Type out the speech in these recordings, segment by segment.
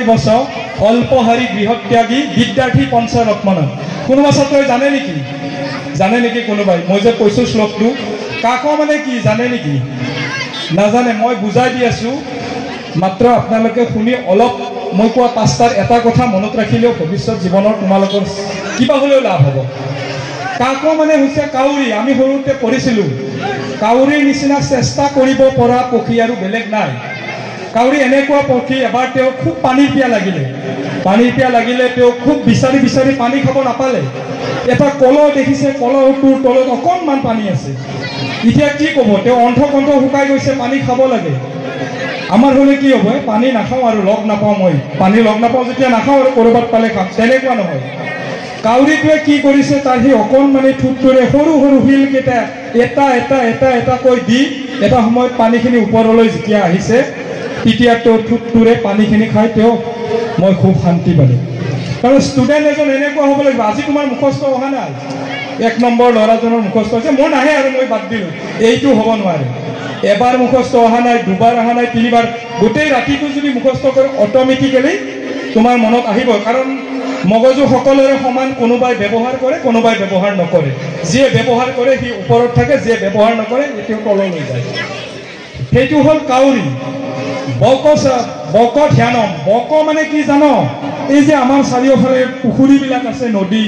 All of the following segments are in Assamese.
বছৰ অল্পহাৰী গৃহত্যাগী বিদ্যাৰ্থী পঞ্চৰত্ন কোনোবা ছাত্ৰই জানে নেকি কোনোবাই মই যে কৈছোঁ শ্লোকটো কাক মানে কি জানে নেকি নাজানে মই বুজাই দি আছোঁ মাত্ৰ আপোনালোকে শুনি অলপ মই কোৱা পাঁচটাৰ এটা কথা মনত ৰাখিলেও ভৱিষ্যত জীৱনৰ তোমালোকৰ কিবা হ'লেও লাভ হ'ব কাক মানে হৈছে কাউৰী আমি সৰুতে পঢ়িছিলোঁ কাউৰীৰ নিচিনা চেষ্টা কৰিব পৰা পক্ষী আৰু বেলেগ নাই কাউৰী এনেকুৱা পক্ষী এবাৰ তেওঁ খুব পানীৰ পিয়া লাগিলে তেওঁ খুব বিচাৰি পানী খাব নাপালে এটা কল দেখিছে কলটোৰ তলত অকণমান পানী আছে এতিয়া কি ক'ব তেওঁ অন্ধ শুকাই গৈছে পানী খাব লাগে আমাৰ হ'লে কি হ'ব পানী নাখাওঁ আৰু লগ নাপাওঁ মই পানী লগ নাপাওঁ যেতিয়া নাখাওঁ আৰু ক'ৰবাত পালে খাম তেনেকুৱা নহয় কাউৰীটোৱে কি কৰিছে তাৰ সেই অকণমানি ঠোঁটটোৰে সৰু শিলকেইটা এটা কৈ দি এটা সময়ত পানীখিনি ওপৰলৈ যেতিয়া আহিছে তেতিয়া তেওঁ ঠোঁটটোৰে পানীখিনি খাই তেওঁ মই খুব শান্তি পালোঁ কাৰণ ষ্টুডেণ্ট এজন এনেকুৱা হ'ব লাগিব আজি তোমাৰ মুখস্থ অহা নাই এক নম্বৰ ল'ৰাজনৰ মুখস্থ হৈছে মোৰ নাহে আৰু মই বাদ দিলোঁ এইটো হ'ব নোৱাৰে এবাৰ মুখস্থ অহা নাই দুবাৰ অহা নাই তিনিবাৰ গোটেই ৰাতিটো যদি মুখস্থ কৰে অট'মেটিকেলি তোমাৰ মনত আহিব কাৰণ মগজু সকলোৰে সমান কোনোবাই ব্যৱহাৰ কৰে কোনোবাই ব্যৱহাৰ নকৰে যিয়ে ব্যৱহাৰ কৰে সি ওপৰত থাকে যিয়ে ব্যৱহাৰ নকৰে তেওঁ তললৈ যায় সেইটো হ'ল কাউৰী বক ধ্যানম বক মানে কি জানো এই যে আমাৰ চাৰিওফালে পুখুৰীবিলাক আছে নদী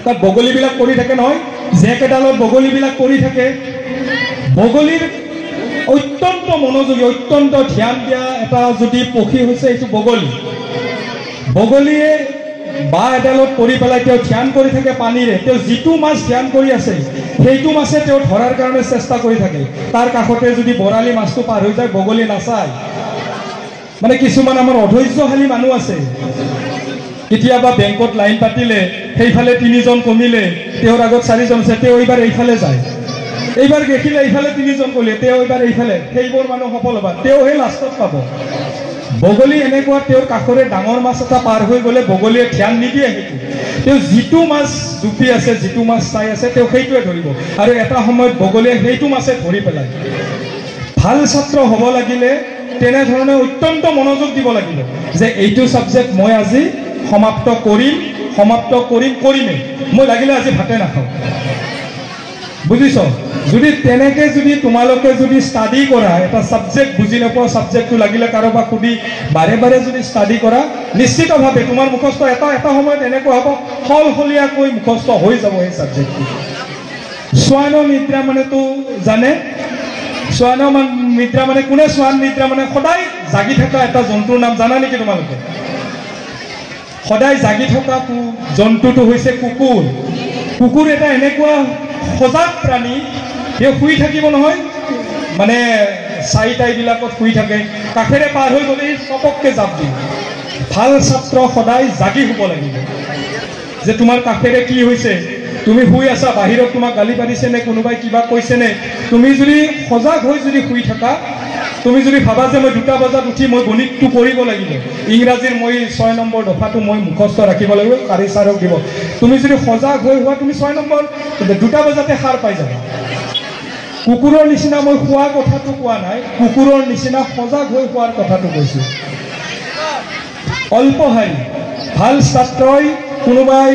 তাত বগলীবিলাক পৰি থাকে নহয় জেকেডালত বগলীবিলাক পৰি থাকে বগলীৰ অত্যন্ত মনোযোগী অত্যন্ত ধ্যান দিয়া এটা যদি পক্ষী হৈছে এইটো বগলীয়ে বা এডালত পৰি পেলাই তেওঁ ধ্যান কৰি থাকে পানীৰে তেওঁ যিটো মাছ ধ্যান কৰি আছে সেইটো মাছে তেওঁ ধৰাৰ কাৰণে চেষ্টা কৰি থাকে তাৰ কাষতে যদি বৰালি মাছটো পাৰ হৈ যায় বগলী নাচায় মানে কিছুমান আমাৰ অধৈৰ্যশালী মানুহ আছে কেতিয়াবা বেংকত লাইন পাতিলে সেইফালে 3জন কমিলে তেওঁৰ আগত 4জন আছে তেওঁ এইবাৰ এইফালে যায় এইবাৰ দেখিলে এইফালে 3জন কমিলে তেওঁ এইবাৰ এইফালে সেইবোৰ মানুহ সফল হ'ব তেওঁহে লাষ্টত পাব বগলী এনেকুৱা তেওঁৰ কাষৰে ডাঙৰ মাছ এটা পাৰ হৈ গ'লে বগলীয়ে ধ্যান নিদিয়ে সেইটো তেওঁ যিটো মাছ জুপি আছে যিটো মাছ চাই আছে তেওঁ সেইটোৱে ধৰিব আৰু এটা সময়ত বগলীয়ে সেইটো মাছে ধৰি পেলায় ভাল ছাত্ৰ হ'ব লাগিলে তেনেধৰণে অত্যন্ত মনোযোগ দিব লাগিব যে এইটো ছাবজেক্ট মই আজি সমাপ্ত কৰিমেই মই লাগিলে আজি ভাতে নাখাওঁ বুজিছ যদি তেনেকে যদি তোমালোকে যদি ষ্টাডি কৰা এটা ছাবজেক্ট বুজি নোপোৱা ছাবজেক্টটো লাগিলে কাৰোবাক সুধি বাৰে যদি ষ্টাডি কৰা নিশ্চিতভাৱে তোমাৰ মুখস্থ এটা সময়ত এনেকুৱা হ'ব সলসলীয়াকৈ মুখস্থ হৈ যাব এই ছাবজেক্টটো শ্বান নিদ্ৰা মানেতো জানে শ্বান নিদ্ৰা মানে কোনে শ্বান নিদ্ৰা মানে সদায় জাগি থকা এটা জন্তুৰ নাম জানা নেকি তোমালোকে সদায় জাগি থকা জন্তুটো হৈছে কুকুৰ এটা এনেকুৱা সজাগ প্ৰাণী তেওঁ শুই থাকিব নহয় মানে চাৰিটাইবিলাকত শুই থাকে কাষেৰে পাৰ হৈ গ'লে চপককৈ জাপ দিয়ে ভাল ছাত্ৰ সদায় জাগি শুব লাগিব যে তোমাৰ কাষেৰে কি হৈছে তুমি শুই আছা বাহিৰত তোমাক গালি পাৰিছে নে কোনোবাই কিবা কৈছে নে তুমি যদি সজাগ হৈ যদি শুই থাকা তুমি যদি ভাবা যে মই 2টা বজাত উঠি মই গণিতটো কৰিব লাগিব ইংৰাজীৰ মই 6 নম্বৰ দফাটো মই মুখস্থ ৰাখিব লাগিব কাৰি ছাৰক দিব তুমি যদি সজাগ হৈ হোৱা তুমি 6 নম্বৰ 2টা বজাতে সাৰ পাই যাবা কুকুৰৰ নিচিনা মই খোৱা কথাটো কোৱা নাই কুকুৰৰ নিচিনা সজাগ হৈ হোৱাৰ কথাটো কৈছোঁ অল্পহাৰী ভাল ছাত্ৰই কোনোবাই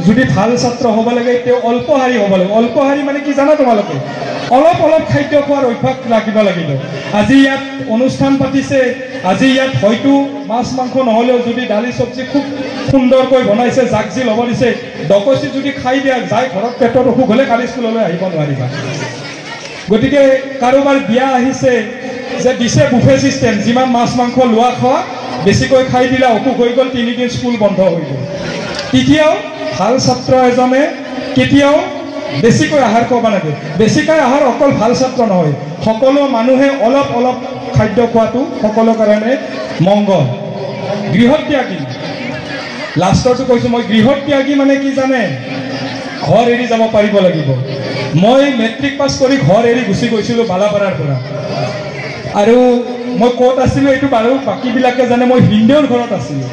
যদি ভাল ছাত্ৰ হ'ব লাগে তেওঁ অল্পহাৰী হ'ব লাগে অল্পহাৰী মানে কি জানা তোমালোকে অলপ খাদ্য খোৱাৰ অভ্যাস ৰাখিব লাগিব আজি ইয়াত অনুষ্ঠান পাতিছে আজি ইয়াত হয়তো মাছ মাংস নহ'লেও যদি দালি চব্জি খুব সুন্দৰকৈ বনাইছে জাকজি ল'ব দিছে ডকচি যদি খাই দিয়া যায় ঘৰত পেটৰ অসুখ হ'লে কালি স্কুললৈ আহিব নোৱাৰিবা গতিকে কাৰোবাৰ বিয়া আহিছে যে দিছে বুফে ছিষ্টেম যিমান মাছ মাংস লোৱা খোৱা বেছিকৈ খাই দিলে অসুখ হৈ গ'ল 3 দিন স্কুল বন্ধ হৈ গ'ল তেতিয়াও ভাল ছাত্ৰ এজনে কেতিয়াও বেছিকৈ আহাৰ খাব লাগে বেছিকৈ আহাৰ অকল ভাল ছাত্ৰ নহয় সকলো মানুহে অলপ খাদ্য খোৱাটো সকলো কাৰণে মংগল গৃহত্যাগী লাষ্টৰটো কৈছোঁ মই গৃহত্যাগী মানে কি জানে ঘৰ এৰি যাব পাৰিব লাগিব মই মেট্ৰিক পাছ কৰি ঘৰ এৰি গুচি গৈছিলোঁ বালাপাৰাৰ পৰা আৰু মই ক'ত আছিলোঁ এইটো বাৰু বাকীবিলাকে জানে মই ভিনদেউৰ ঘৰত আছিলোঁ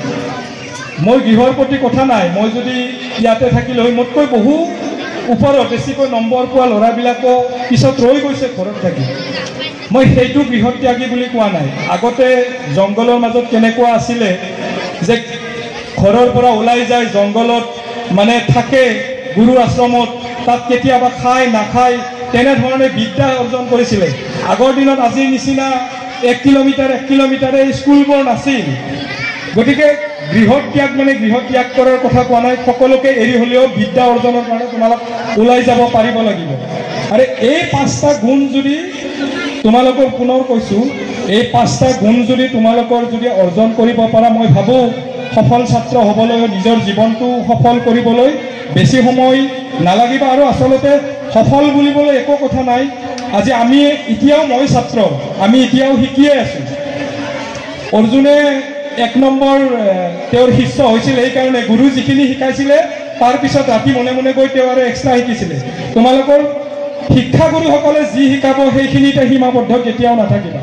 মই গৃহৰ প্ৰতি কথা নাই মই যদি ইয়াতে থাকিলে হয় মোতকৈ বহু ওপৰত বেছিকৈ নম্বৰ পোৱা ল'ৰাবিলাকো পিছত ৰৈ গৈছে ঘৰত থাকি। মই সেইটো গৃহত্যাগী বুলি কোৱা নাই। আগতে জংঘলৰ মাজত কেনেকুৱা আছিলে যে ঘৰৰ পৰা ওলাই যায় জংঘলত মানে থাকে গুৰু আশ্ৰমত, তাত কেতিয়াবা খায় নাখায় তেনেধৰণে বিদ্যা অৰ্জন কৰিছিলে। আগৰ দিনত আজিৰ নিচিনা 1 কিলোমিটাৰে স্কুলবোৰ নাছিল। গতিকে গৃহত্যাগ মানে গৃহত্যাগ কৰাৰ কথা কোৱা নাই, সকলোকে এৰি হ'লেও বিদ্যা অৰ্জনৰ কাৰণে তোমালোক ওলাই যাব পাৰিব লাগিব। আৰু এই 5টা গুণ যদি তোমালোকৰ, পুনৰ কৈছোঁ, এই 5টা গুণ যদি তোমালোকৰ যদি অৰ্জন কৰিব পাৰা, মই ভাবোঁ সফল ছাত্ৰ হ'বলৈ, নিজৰ জীৱনটো সফল কৰিবলৈ বেছি সময় নালাগিব। আৰু আচলতে সফল বুলিবলৈ একো কথা নাই। আজি আমি এতিয়াও, মই ছাত্ৰ, আমি এতিয়াও শিকিয়ে আছোঁ। অৰ্জুনে 1 নম্বৰ তেওঁৰ শিষ্য হৈছিল এইকাৰণে, গুৰু যিখিনি শিকাইছিলে তাৰপিছত ৰাতি মনে মনে গৈ তেওঁ আৰু এক্সট্ৰা শিকিছিলে। তোমালোকৰ শিক্ষাগুৰুসকলে যি শিকাব সেইখিনিতে সীমাবদ্ধ কেতিয়াও নাথাকিবা।